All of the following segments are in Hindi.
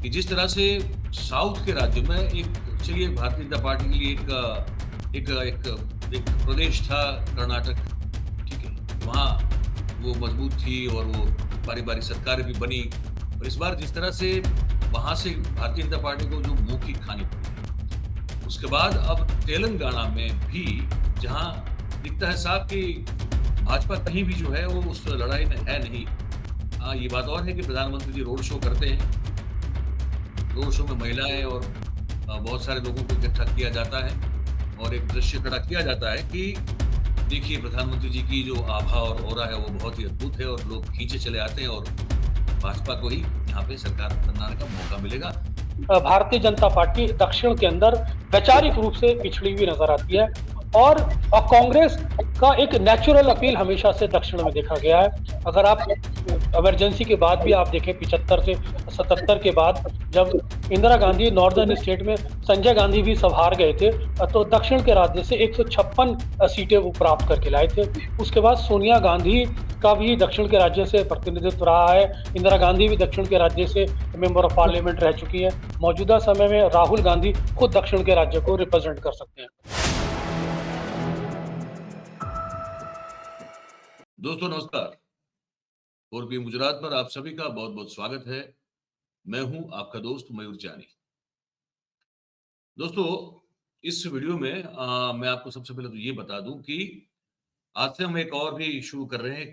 कि जिस तरह से साउथ के राज्यों में एक चलिए भारतीय जनता पार्टी के लिए एक एक एक प्रदेश था कर्नाटक, ठीक है? वहाँ वो मजबूत थी और वो बारी-बारी सरकारें भी बनी और इस बार जिस तरह से वहाँ से भारतीय जनता पार्टी को जो मुँह की खानी पड़ी। उसके बाद अब तेलंगाना में भी जहाँ दिखता है साफ कि भाजपा कहीं भी जो है वो उस लड़ाई में है नहीं। हाँ, ये बात और है कि प्रधानमंत्री जी रोड शो करते हैं। रोड शो में महिलाएँ और बहुत सारे लोगों को इकट्ठा किया जाता है और एक दृश्य खड़ा किया जाता है कि देखिए प्रधानमंत्री जी की जो आभा और ऑरा है वो बहुत ही अद्भुत है और लोग खींचे चले आते हैं और भाजपा को ही यहाँ पे सरकार बनाने का मौका मिलेगा। भारतीय जनता पार्टी दक्षिण के अंदर वैचारिक रूप से पिछड़ी हुई नजर आती है और कांग्रेस का एक नेचुरल अपील हमेशा से दक्षिण में देखा गया है। अगर आप इमरजेंसी के बाद भी आप देखें 75 से 77 के बाद जब इंदिरा गांधी नॉर्दर्न स्टेट में संजय गांधी भी सब हार गए थे, तो दक्षिण के राज्य से 156 सीटें वो प्राप्त करके लाए थे। उसके बाद सोनिया गांधी का भी दक्षिण के राज्य से प्रतिनिधित्व रहा है। इंदिरा गांधी भी दक्षिण के राज्य से मेंबर ऑफ पार्लियामेंट रह चुकी है। मौजूदा समय में राहुल गांधी खुद दक्षिण के राज्य को रिप्रेजेंट कर सकते हैं। दोस्तों नमस्कार। 4 पीएम गुजरात पर आप सभी का बहुत-बहुत स्वागत है। मैं हूँ आपका दोस्त मयूर जानी। दोस्तों, इस वीडियो में मैं आपको सबसे पहले तो ये बता दूँ कि आज से हम एक और भी शुरू कर रहे हैं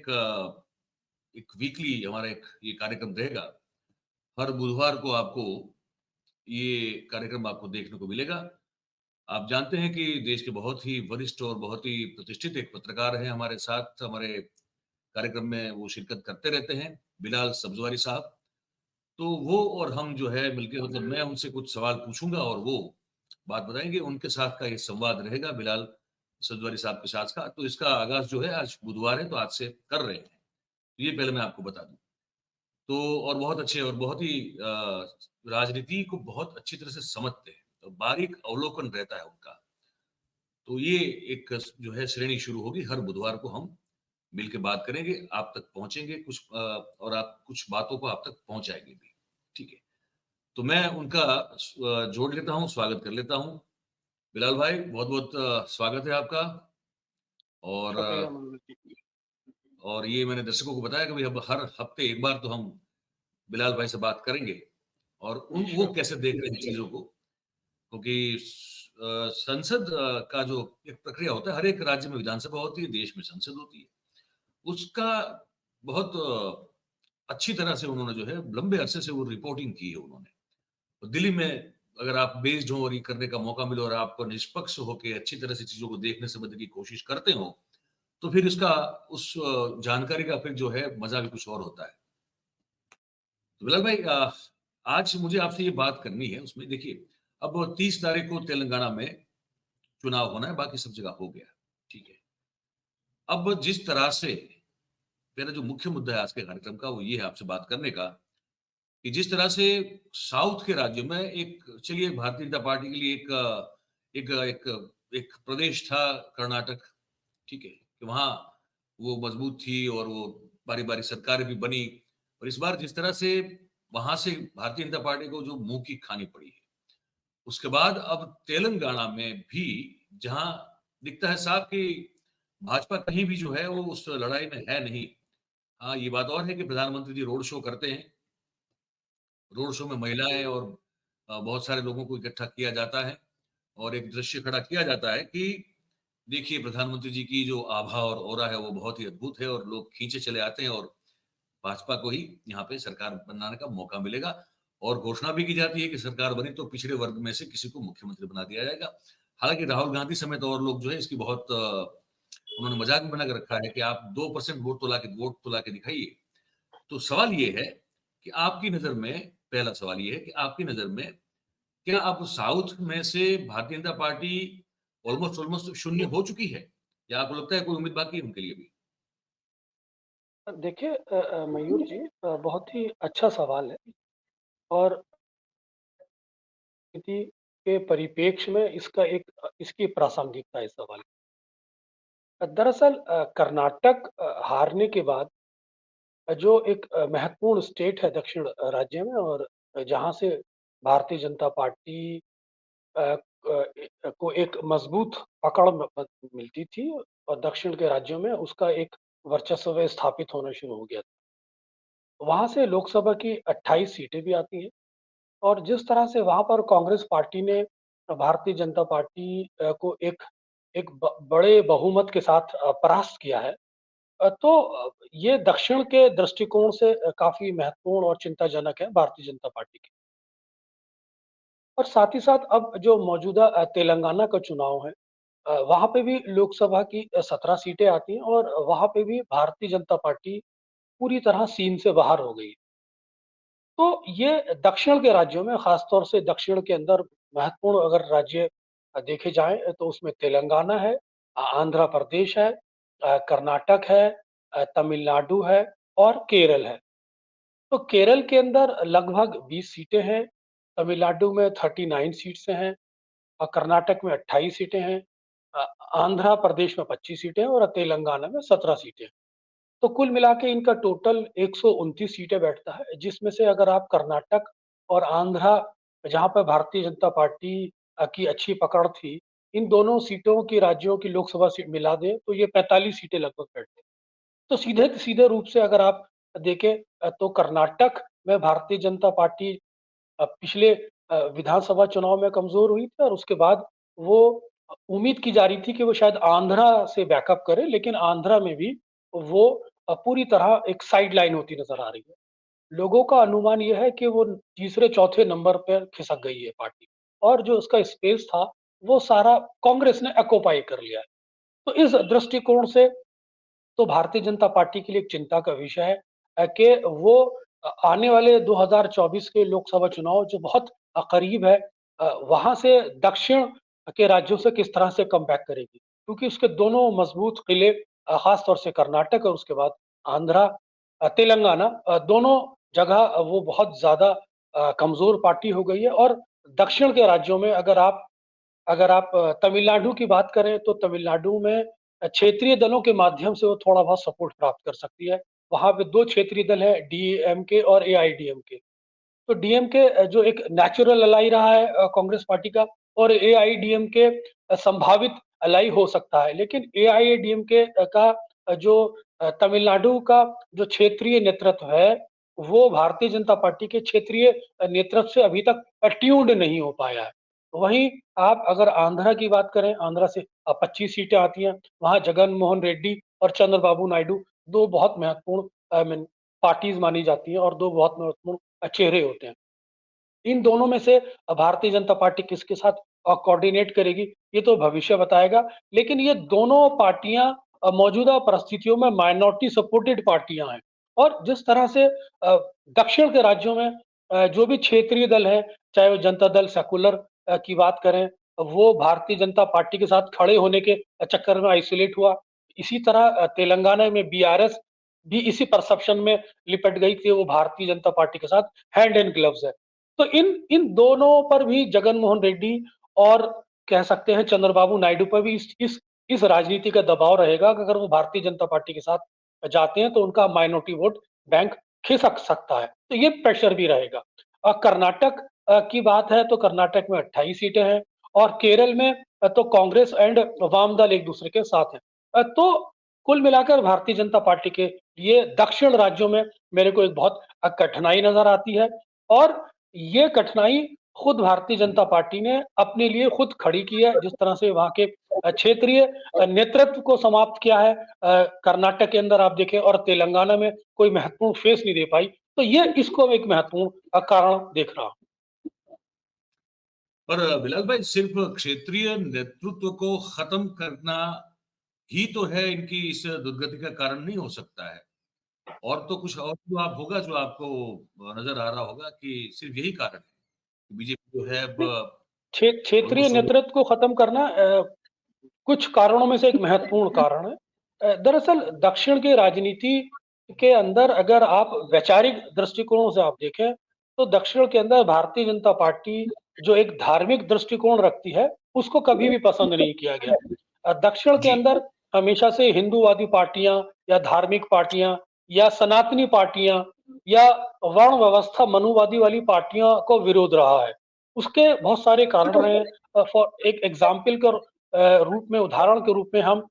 एक वीकली हमारा एक ये कार्यक्रम रहेगा। हर बुधवार को आपको ये कार्यक्रम आपको देखने को मिलेगा। आप जानते हैं कि देश के बहुत ही वरिष्ठ और बहुत ही प्रतिष्ठित एक पत्रकार हैं हमारे साथ, हमारे कार्यक्रम में वो शिरकत करते रहते हैं, बिलाल सब्ज़वारी साहब। तो वो और हम जो है मिलके मतलब मैं उनसे कुछ सवाल पूछूँगा और वो बात बताएँगे। उनके साथ का ये संवाद रहेगा बिलाल सब्ज़वारी साहब के साथ का। तो इसका आगाज़ जो है आज बुधवार है तो आज से कर रहे हैं। ये पहले मैं आपको बता दूँ। तो और बहुत अच्छे और बहुत ही राजनीति को बहुत अच्छी तरह से समझते हैं। तो बारीक अवलोकन रहता है उनका। तो ये एक जो है श्रेणी शुरू होगी, हर बुधवार को हम मिल के बात करेंगे, आप तक पहुँचेंगे और आप कुछ बातों को आप तक पहुँचाएँगे भी, ठीक है? तो मैं उनका जोड़ लेता हूँ, स्वागत कर लेता हूँ। बिलाल भाई बहुत-बहुत स्वागत है आपका और शुक्रिया मनोज जी। और ये मैंने दर्शकों को बताया कि भई अब हर हफ्ते एक बार तो हम बिलाल भाई से बात करेंगे और जी, उन वो श्योर। कैसे देख रहे हैं चीज़ों को क्योंकि संसद का जो एक प्रक्रिया होता है, हर एक राज्य में विधानसभा होती है, देश में संसद होती है। उसका बहुत अच्छी तरह से उन्होंने जो है लंबे अरसे से वो रिपोर्टिंग की है उन्होंने। तो दिल्ली में अगर आप बेस्ड हो और ये करने का मौका मिले और आप निष्पक्ष होके अच्छी तरह से चीज़ों को देखने समझने की कोशिश करते हो, तो फिर इसका उस जानकारी का फिर जो है मज़ा भी कुछ और होता है। तो बिलाल भाई आज मुझे आपसे ये बात करनी है उसमें देखिए, अब 30 तारीख को तेलंगाना में चुनाव होना है, बाकी सब जगह हो गया, ठीक है। अब जिस तरह से मेरा जो मुख्य मुद्दा है आज के कार्यक्रम का वो ये है आपसे बात करने का कि जिस तरह से साउथ के राज्यों में एक चलिए भारतीय जनता पार्टी के लिए एक एक एक प्रदेश था कर्नाटक, ठीक है? कि वहाँ वो मजबूत थी और वो बारी-बारी सरकारें भी बनी और इस बार जिस तरह से वहाँ से भारतीय जनता पार्टी को जो मुँह की खानी पड़ी है। उसके बाद अब तेलंगाना में भी जहाँ दिखता है साफ कि भाजपा कहीं भी जो है वो उस लड़ाई में है नहीं। हाँ, ये बात और है कि प्रधानमंत्री जी रोड शो करते हैं। रोड शो में महिलाएँ और बहुत सारे लोगों को इकट्ठा किया जाता है और एक दृश्य खड़ा किया जाता है कि देखिए प्रधानमंत्री जी की जो आभा और ऑरा है वो बहुत ही अद्भुत है और लोग खींचे चले आते हैं और भाजपा को ही यहाँ पे सरकार बनाने का मौका मिलेगा और घोषणा भी की जाती है कि सरकार बनी तो पिछड़े वर्ग में से किसी को मुख्यमंत्री बना दिया जाएगा। हालाँकि राहुल गांधी समेत और लोग जो है इसकी बहुत उन्होंने मज़ाक भी बना के रखा है कि आप 2% वोट तो लाके दिखाइए। तो सवाल ये है कि आपकी नज़र में पहला सवाल ये है कि आपकी नज़र में क्या अब साउथ में से Bharatiya Janata party almost almost शून्य हो चुकी है? या आपको लगता है कोई उम्मीद बाकी है उनके लिए भी? देखिए मयूर जी, बहुत ही अच्छा सवाल है और स्थिति के परिप्रेक्ष्य में इसकी प्रासंगिकता है इस सवाल की। दरअसल कर्नाटक हारने के बाद जो एक महत्वपूर्ण स्टेट है दक्षिण राज्य में और जहाँ से भारतीय जनता पार्टी को एक मजबूत पकड़ मिलती थी और दक्षिण के राज्यों में उसका एक वर्चस्व स्थापित होना शुरू हो गया था। वहाँ से लोकसभा की 28 सीटें भी आती हैं और जिस तरह से वहाँ पर कांग्रेस पार्टी ने भारतीय जनता पार्टी को एक एक बड़े बहुमत के साथ परास्त किया है, ये दक्षिण के दृष्टिकोण से काफी महत्वपूर्ण और चिंताजनक है भारतीय जनता पार्टी के। और साथ ही साथ अब जो मौजूदा तेलंगाना का चुनाव है, वहाँ पे भी लोकसभा की 17 सीटें आती हैं और वहाँ पे भी भारतीय जनता पार्टी पूरी तरह सीन से बाहर हो गई है। तो ये दक्षिण के राज्यों में, खासतौर से दक्षिण के अंदर महत्वपूर्ण अगर राज्य देखे जाएँ तो उसमें तेलंगाना है, आंध्र प्रदेश है, कर्नाटक है, तमिलनाडु है और केरल है। तो केरल के अंदर लगभग 20 सीटें हैं, तमिलनाडु में 39 सीट्स हैं, और कर्नाटक में 28 सीटें हैं, अ, आंध्र प्रदेश में 25 सीटें हैं और तेलंगाना में 17 सीटें हैं। तो कुल मिला के इनका टोटल 129 सीटें बैठता है, जिसमें से अगर आप कर्नाटक और आंध्र, जहाँ पर भारतीय जनता पार्टी की अच्छी पकड़ थी, इन दोनों सीटों की, राज्यों की लोकसभा सीट मिला दें तो ये 45 सीटें लगभग बैठती हैं। तो सीधे सीधे रूप से अगर आप देखें, तो कर्नाटक में भारतीय जनता पार्टी पिछले विधानसभा चुनाव में कमजोर हुई थी और उसके बाद वो उम्मीद की जा रही थी कि वो शायद आंध्रा से बैकअप करे, लेकिन आंध्रा में भी वो पूरी तरह एक साइड लाइन होती नजर आ रही है। लोगों का अनुमान यह है कि वो तीसरे चौथे नंबर पर खिसक गई है पार्टी, और जो उसका स्पेस था वो सारा कांग्रेस ने ऑक्युपाई कर लिया है। तो इस दृष्टिकोण से तो भारतीय जनता पार्टी के लिए एक चिंता का विषय है कि वो आने वाले 2024 के लोकसभा चुनाव जो बहुत करीब है, वहां से दक्षिण के राज्यों से किस तरह से कमबैक करेगी, क्योंकि उसके दोनों मजबूत किले, खास तौर से कर्नाटक और उसके बाद आंध्रा, तेलंगाना, दोनों जगह वो बहुत ज्यादा कमजोर पार्टी हो गई है। और दक्षिण के राज्यों में अगर आप तमिलनाडु की बात करें तो तमिलनाडु में क्षेत्रीय दलों के माध्यम से वो थोड़ा बहुत सपोर्ट प्राप्त कर सकती है। वहाँ पे 2 क्षेत्रीय दल हैं, डीएमके और एआईडीएमके। तो डीएमके जो एक नेचुरल अलाई रहा है कांग्रेस पार्टी का, और एआईडीएमके संभावित अलाई हो सकता है। लेकिन एआईडीएमके का जो तमिलनाडु का जो क्षेत्रीय नेतृत्व है, वो भारतीय जनता पार्टी के क्षेत्रीय नेतृत्व से अभी तक ट्यून्ड नहीं हो पाया है। वहीं आप अगर आंध्र की बात करें, आंध्र से 25 सीटें आती हैं, वहाँ जगन मोहन रेड्डी और चंद्रबाबू नायडू 2 बहुत महत्वपूर्ण पार्टीज मानी जाती हैं और 2 बहुत महत्वपूर्ण चेहरे होते हैं। इन दोनों में से भारतीय जनता पार्टी किसके साथ कोऑर्डिनेट करेगी, ये तो भविष्य बताएगा। लेकिन ये दोनों पार्टियां मौजूदा परिस्थितियों में माइनॉरिटी सपोर्टेड पार्टियां हैं। और जिस तरह से दक्षिण के राज्यों में जो भी क्षेत्रीय दल है, चाहे वो जनता दल सेकुलर की बात करें, वो भारतीय जनता पार्टी के साथ खड़े होने के चक्कर में आइसोलेट हुआ। इसी तरह तेलंगाना में बीआरएस भी इसी परसेप्शन में लिपट गई कि वो भारतीय जनता पार्टी के साथ हैंड एंड ग्लव्स है। तो इन इन दोनों पर भी, जगन मोहन रेड्डी और कह सकते हैं चंद्रबाबू नायडू पर भी इस राजनीति का दबाव रहेगा कि अगर वो भारतीय जनता पार्टी के साथ जाते हैं तो उनका माइनॉरिटी वोट बैंक खिसक सकता है। तो ये प्रेशर भी रहेगा। कर्नाटक की बात है तो कर्नाटक में 28 सीटें हैं और केरल में तो कांग्रेस एंड वाम दल एक दूसरे के साथ हैं। तो कुल मिलाकर भारतीय जनता पार्टी के लिए दक्षिण राज्यों में मेरे को एक बहुत कठिनाई नजर आती है। और ये कठिनाई खुद भारतीय जनता पार्टी ने अपने लिए खुद खड़ी की है, जिस तरह से वहाँ के क्षेत्रीय नेतृत्व को समाप्त किया है। कर्नाटक के अंदर आप देखें और तेलंगाना में कोई महत्वपूर्ण फेस नहीं दे पाई। तो ये इसको एक महत्वपूर्ण कारण देख रहा हूँ। पर बिलाल भाई, सिर्फ क्षेत्रीय नेतृत्व को खत्म करना ही तो है इनकी इस दुर्गति का कारण नहीं हो सकता है। और तो कुछ और जो आप होगा जो आपको नजर आ रहा होगा कि सिर्फ यही कारण है। बीजेपी जो है अब क्षेत्रीय ऑलमोस्ट नेतृत्व को खत्म करना कुछ कारणों में से एक महत्वपूर्ण कारण है। दरअसल दक्षिण की राजनीति के अंदर अगर आप वैचारिक दृष्टिकोण से आप देखें, तो दक्षिण के अंदर भारतीय जनता पार्टी जो एक धार्मिक दृष्टिकोण रखती है, उसको कभी भी पसंद नहीं किया गया। दक्षिण के जी। अंदर हमेशा से हिंदूवादी पार्टियां या धार्मिक पार्टियां या सनातनी पार्टियां या वर्ण व्यवस्था मनुवादी वाली पार्टियों को विरोध रहा है। उसके बहुत सारे कारण रहे हैं। फॉर एक एग्जाम्पल के रूप में, उदाहरण के रूप में हम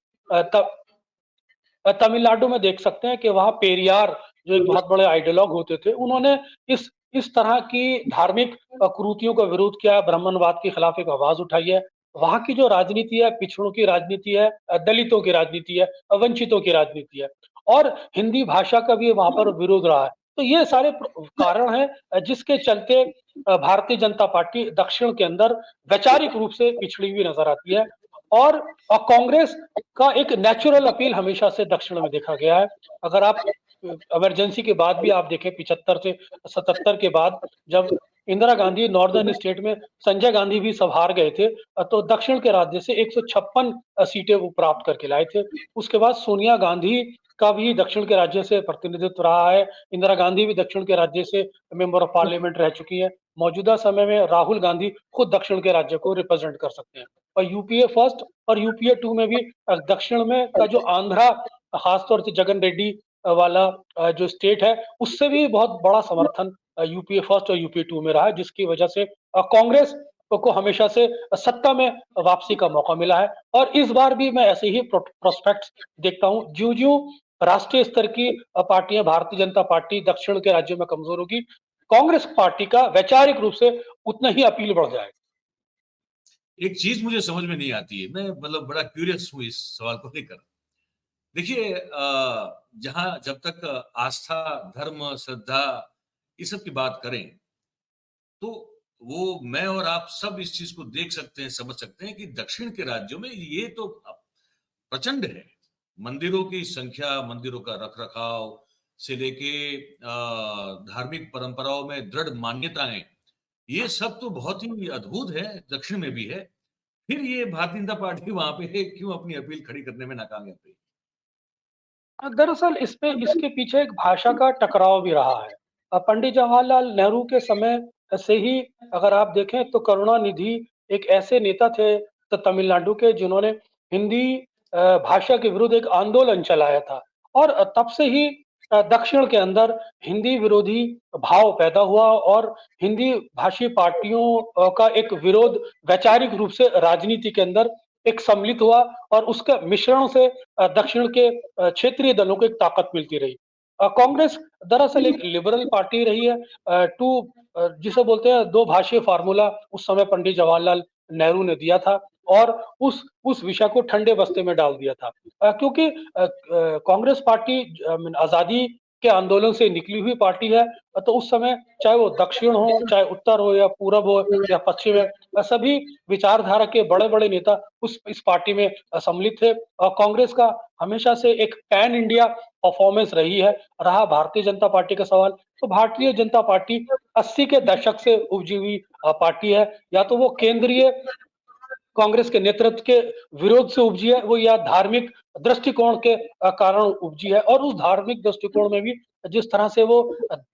तमिलनाडु में देख सकते हैं कि वहाँ पेरियार जो एक बहुत बड़े आइडियोलॉग होते थे, उन्होंने इस तरह की धार्मिक कुरीतियों का विरोध किया, ब्राह्मणवाद के खिलाफ एक आवाज उठाई है। वहाँ की जो राजनीति है, पिछड़ों की राजनीति है, दलितों की राजनीति है, वंचितों की राजनीति है, और हिंदी भाषा का भी वहाँ पर विरोध रहा है। तो ये सारे कारण हैं जिसके चलते भारतीय जनता पार्टी दक्षिण के अंदर वैचारिक रूप से पिछड़ी हुई नजर आती है। और कांग्रेस का एक नेचुरल अपील हमेशा से दक्षिण में देखा गया है। अगर आप इमरजेंसी के बाद भी आप देखें, 75 से 77 के बाद जब इंदिरा गांधी नॉर्दर्न स्टेट में संजय गांधी भी सब हार गए थे, तो दक्षिण के राज्य से 156 सीटें वो प्राप्त करके लाए थे। उसके बाद सोनिया गांधी का भी दक्षिण के राज्य से प्रतिनिधित्व रहा है। इंदिरा गांधी भी दक्षिण के राज्य से मेंबर ऑफ पार्लियामेंट रह चुकी है। मौजूदा समय में राहुल गांधी खुद दक्षिण के राज्य को रिप्रेजेंट कर सकते हैं। और यूपीए फर्स्ट और यूपीए टू में भी दक्षिण में का जो आंध्रा, खासतौर से जगन रेड्डी वाला जो स्टेट है, उससे भी बहुत बड़ा समर्थन यूपीए फर्स्ट और यूपीए टू में रहा है, जिसकी वजह से कांग्रेस को हमेशा से सत्ता में वापसी का मौका मिला है। और इस बार भी मैं ऐसे ही प्रोस्पेक्ट्स देखता हूँ। ज्यों ज्यों राष्ट्रीय स्तर की पार्टियां, भारतीय जनता पार्टी दक्षिण के राज्यों में कमजोर होगी, कांग्रेस पार्टी का वैचारिक रूप से उतना ही अपील बढ़ जाएगा। एक चीज मुझे समझ में नहीं आती है, मैं मतलब बड़ा क्यूरियस हूँ इस सवाल को लेकर। देखिए, जहां जब तक आस्था, धर्म, श्रद्धा, ये सब की बात करें, तो वो मैं और आप सब इस चीज को देख सकते हैं, समझ सकते हैं कि दक्षिण के राज्यों में ये तो प्रचंड है। मंदिरों की संख्या, मंदिरों का रखरखाव से लेके धार्मिक परंपराओं में दृढ़ मान्यताएं, ये सब तो बहुत ही अद्भुत है, दक्षिण में भी है। फिर ये भारतीय जनता पार्टी वहां पे क्यों अपनी अपील खड़ी करने में नाकामयाब रही? दरअसल इसमें इसके पीछे एक भाषा का टकराव भी रहा है। पंडित जवाहरलाल नेहरू के समय से ही अगर आप देखें तो करुणानिधि एक ऐसे नेता थे तमिलनाडु के, जिन्होंने हिंदी भाषा के विरुद्ध एक आंदोलन चलाया था। और तब से ही दक्षिण के अंदर हिंदी विरोधी भाव पैदा हुआ, और हिंदी भाषी पार्टियों का एक विरोध वैचारिक रूप से राजनीति के अंदर एक सम्मिलित हुआ, और उसके मिश्रण से दक्षिण के क्षेत्रीय दलों को एक ताकत मिलती रही। कांग्रेस दरअसल एक लिबरल पार्टी रही है। टू जिसे बोलते हैं दो भाषीय फार्मूला उस समय पंडित जवाहरलाल नेहरू ने दिया था, और उस विषय को ठंडे बस्ते में डाल दिया था। क्योंकि कांग्रेस पार्टी आजादी के आंदोलन से निकली हुई पार्टी है। तो उस समय चाहे वो दक्षिण हो, चाहे उत्तर हो, या पूरब हो, या पश्चिम है, सभी विचारधारा के बड़े-बड़े नेता उस इस पार्टी में सम्मिलित थे। और कांग्रेस का हमेशा से एक पैन इंडिया परफॉर्मेंस रहा भारतीय जनता पार्टी का सवाल, तो भारतीय जनता पार्टी 80 के दशक से उपजी हुई पार्टी है। या तो वो केंद्रीय कांग्रेस के नेतृत्व के विरोध से उपजी है, वो या धार्मिक दृष्टिकोण के कारण उपजी है। और उस धार्मिक दृष्टिकोण में भी जिस तरह से वो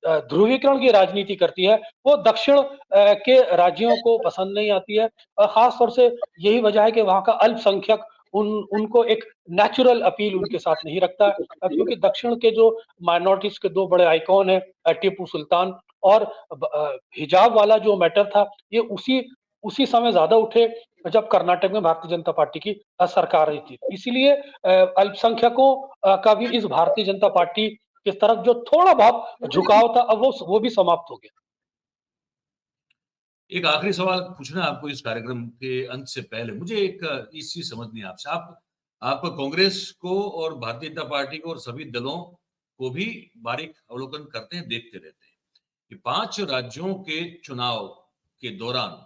ध्रुवीकरण की राजनीति करती है, वो दक्षिण के राज्यों को पसंद नहीं आती है। खास तौर से यही वजह है कि वहाँ का अल्पसंख्यक उनको एक नेचुरल अपील उनके साथ नहीं रखता है। क्योंकि दक्षिण के जो माइनॉरिटीज के दो बड़े आइकॉन है, टिप्पू सुल्तान और हिजाब वाला जो मैटर था, ये उसी उसी समय ज्यादा उठे जब कर्नाटक में भारतीय जनता पार्टी की सरकार रही थी। इसीलिए अल्पसंख्यकों का भी इस भारतीय जनता पार्टी की तरफ जो थोड़ा बहुत झुकाव था, अब वो भी समाप्त हो गया। एक आखिरी सवाल पूछना है आपको इस कार्यक्रम के अंत से पहले। मुझे एक इस चीज समझनी है आपसे। आप कांग्रेस को और भारतीय जनता पार्टी को और सभी दलों को भी बारीक अवलोकन करते हैं, देखते रहते हैं कि 5 राज्यों के चुनाव के दौरान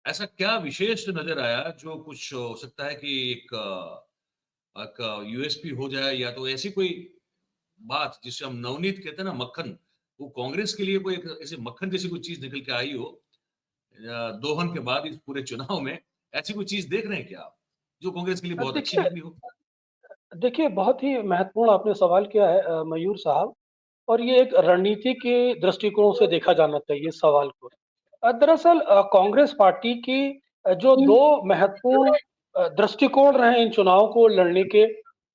ऐसा क्या विशेष नजर आया जो कुछ हो सकता है कि एक यूएसपी हो जाए, या तो ऐसी कोई बात जिसे हम नवनीत कहते हैं ना, मक्खन, वो कांग्रेस के लिए कोई एक ऐसे मक्खन जैसी कोई चीज निकल के आई हो दोहन के बाद इस पूरे चुनाव में, ऐसी कोई चीज देख रहे हैं क्या आप जो कांग्रेस के लिए बहुत अच्छी देखिए निकली हो? देखिए बहुत ही महत्वपूर्ण आपने सवाल किया है मयूर साहब। और ये एक रणनीति के दृष्टिकोण से देखा जाना चाहिए इस सवाल को। दरअसल कांग्रेस पार्टी की जो दो महत्वपूर्ण दृष्टिकोण रहे इन चुनाव को लड़ने के,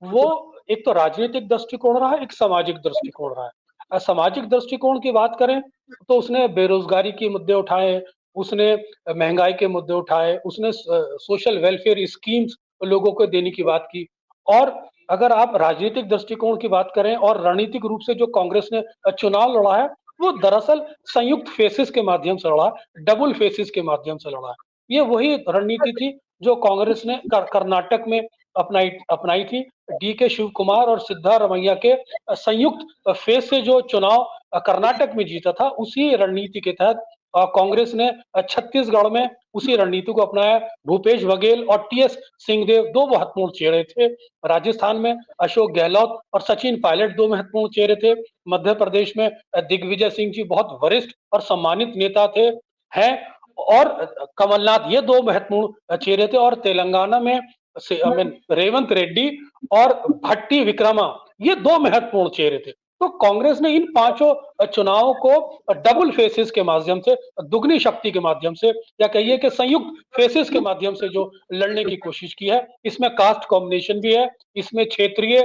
वो एक तो राजनीतिक दृष्टिकोण रहा, एक सामाजिक दृष्टिकोण रहा है। सामाजिक दृष्टिकोण की बात करें तो उसने बेरोजगारी के मुद्दे उठाए, उसने महंगाई के मुद्दे उठाए, उसने सोशल वेलफेयर स्कीम्स लोगों को देने की बात की। और अगर आप राजनीतिक दृष्टिकोण की बात करें और रणनीतिक रूप से जो कांग्रेस ने चुनाव लड़ा है, वो दरअसल संयुक्त फेसेस के माध्यम से लड़ा, डबल फेसेस के माध्यम से लड़ा। ये वही रणनीति थी जो कांग्रेस ने कर्नाटक में अपनाई अपनाई थी। डी के शिव कुमार और सिद्धारमैया के संयुक्त फेस से जो चुनाव कर्नाटक में जीता था, उसी रणनीति के तहत कांग्रेस ने छत्तीसगढ़ में उसी रणनीति को अपनाया। भूपेश बघेल और टीएस सिंहदेव दो महत्वपूर्ण चेहरे थे। राजस्थान में अशोक गहलोत और सचिन पायलट दो महत्वपूर्ण चेहरे थे। मध्य प्रदेश में दिग्विजय सिंह जी बहुत वरिष्ठ और सम्मानित नेता थे हैं। और कमलनाथ, ये दो महत्वपूर्ण चेहरे थे। और तेलंगाना में रेवंत रेड्डी और भट्टी विक्रमा, ये दो महत्वपूर्ण चेहरे थे। तो कांग्रेस ने इन पांचों चुनावों को डबल फेसेस के माध्यम से, दुगनी शक्ति के माध्यम से, या कहिए कि संयुक्त फेसेस के माध्यम से जो लड़ने की कोशिश की है। इसमें कास्ट कॉम्बिनेशन भी है, इसमें क्षेत्रीय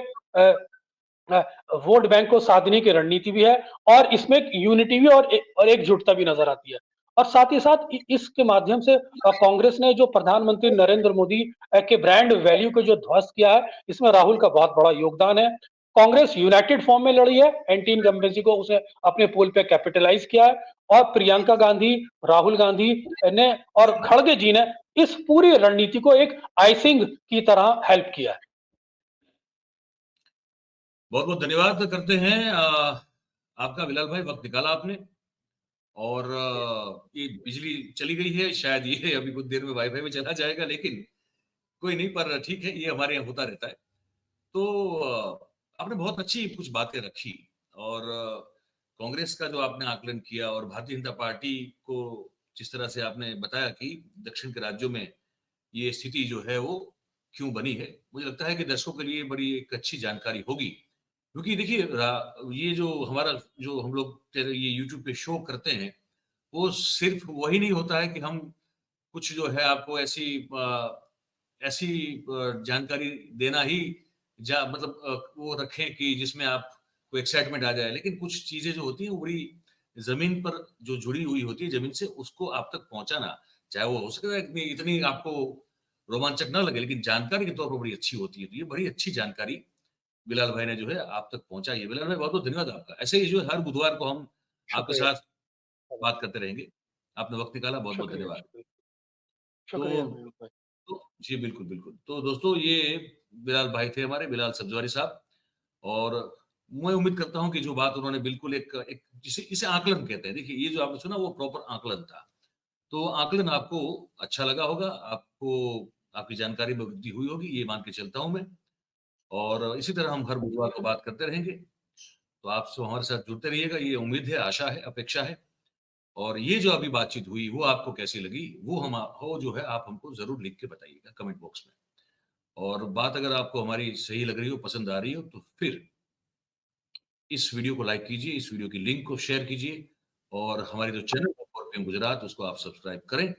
वोट बैंक को साधने की रणनीति भी है, और इसमें यूनिटी भी और एकजुटता भी नजर आती है। और साथ ही साथ इसके माध्यम से कांग्रेस ने जो प्रधानमंत्री नरेंद्र मोदी के ब्रांड वैल्यू को जो ध्वस्त किया है, इसमें राहुल का बहुत बड़ा योगदान है। कांग्रेस यूनाइटेड फॉर्म में लड़ी है, एंटी इनकम्बेंसी को उसे अपने पोल पे कैपिटलाइज किया है। और प्रियंका गांधी, राहुल गांधी ने और खड़गे जी ने इस पूरी रणनीति को एक आइसिंग की तरह हेल्प किया है। बहुत बहुत धन्यवाद करते हैं आपका बिलाल भाई, वक्त निकाला आपने। और ये बिजली चली गई है, शायद ये अभी कुछ देर में वाईफाई में चला जाएगा, लेकिन कोई नहीं, पर ठीक है, ये हमारे यहाँ होता रहता है। तो आपने बहुत अच्छी कुछ बातें रखी, और कांग्रेस का जो आपने आकलन किया और भारतीय जनता पार्टी को जिस तरह से आपने बताया कि दक्षिण के राज्यों में ये स्थिति जो है वो क्यों बनी है, मुझे लगता है कि दर्शकों के लिए बड़ी एक अच्छी जानकारी होगी। क्योंकि देखिए, ये जो हमारा, जो हम लोग ये यूट्यूब पे शो करते हैं, वो सिर्फ वही नहीं होता है कि हम कुछ जो है आपको ऐसी जानकारी देना ही मतलब वो रखें कि जिसमें आपको एक्साइटमेंट आ जाए, लेकिन कुछ चीजें जो होती हैं वो बड़ी जमीन पर जो जुड़ी हुई होती है जमीन से, उसको आप तक पहुंचाना, चाहे वो हो सके इतनी इतनी आपको रोमांचक ना लगे, लेकिन जानकारी के तौर पर बड़ी अच्छी होती है। तो ये बड़ी अच्छी जानकारी बिलाल भाई ने जो है आप तक पहुंचाई है। बिलाल भाई, बहुत बहुत धन्यवाद आपका। ऐसे ही जो है हर बुधवार को हम आपके शुक्रिया। साथ बात करते रहेंगे। आपने वक्त निकाला, बहुत बहुत शुक्रिया। धन्यवाद। शुक्रिया। तो शुक्रिया मयूर भाई। तो जी, बिल्कुल, बिल्कुल। तो दोस्तों, ये बिलाल भाई थे हमारे, बिलाल सब्जवारी साहब। और मैं उम्मीद करता हूँ कि जो बात उन्होंने बिल्कुल एक एक जिसे इसे आकलन कहते हैं। देखिए, ये जो आपने सुना वो प्रॉपर आकलन था। तो आकलन आपको अच्छा लगा होगा, आपको आपकी जानकारी में वृद्धि हुई होगी, ये मान के चलता हूँ मैं। और इसी तरह हम हर बुधवार को बात करते रहेंगे। तो आप सब हमारे साथ जुड़ते रहिएगा, ये उम्मीद है, आशा है, अपेक्षा है। और ये जो अभी बातचीत हुई, वो आपको कैसी लगी, वो जो है आप हमको ज़रूर लिख के बताइएगा कमेंट बॉक्स में। और बात अगर आपको हमारी सही लग रही हो, पसंद आ रही हो, तो फिर इस वीडियो को लाइक कीजिए, इस वीडियो की लिंक को शेयर कीजिए, और हमारे जो चैनल है 4PM गुजरात, उसको आप सब्सक्राइब करें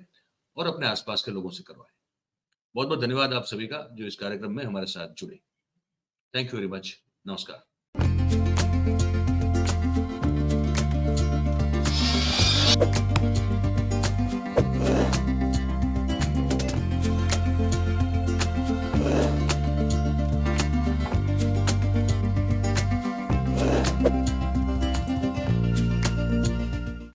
और अपने आस-पास के लोगों से करवाएँ। बहुत-बहुत धन्यवाद आप सभी का जो इस कार्यक्रम में हमारे साथ जुड़े। Thank you very much. नमस्कार।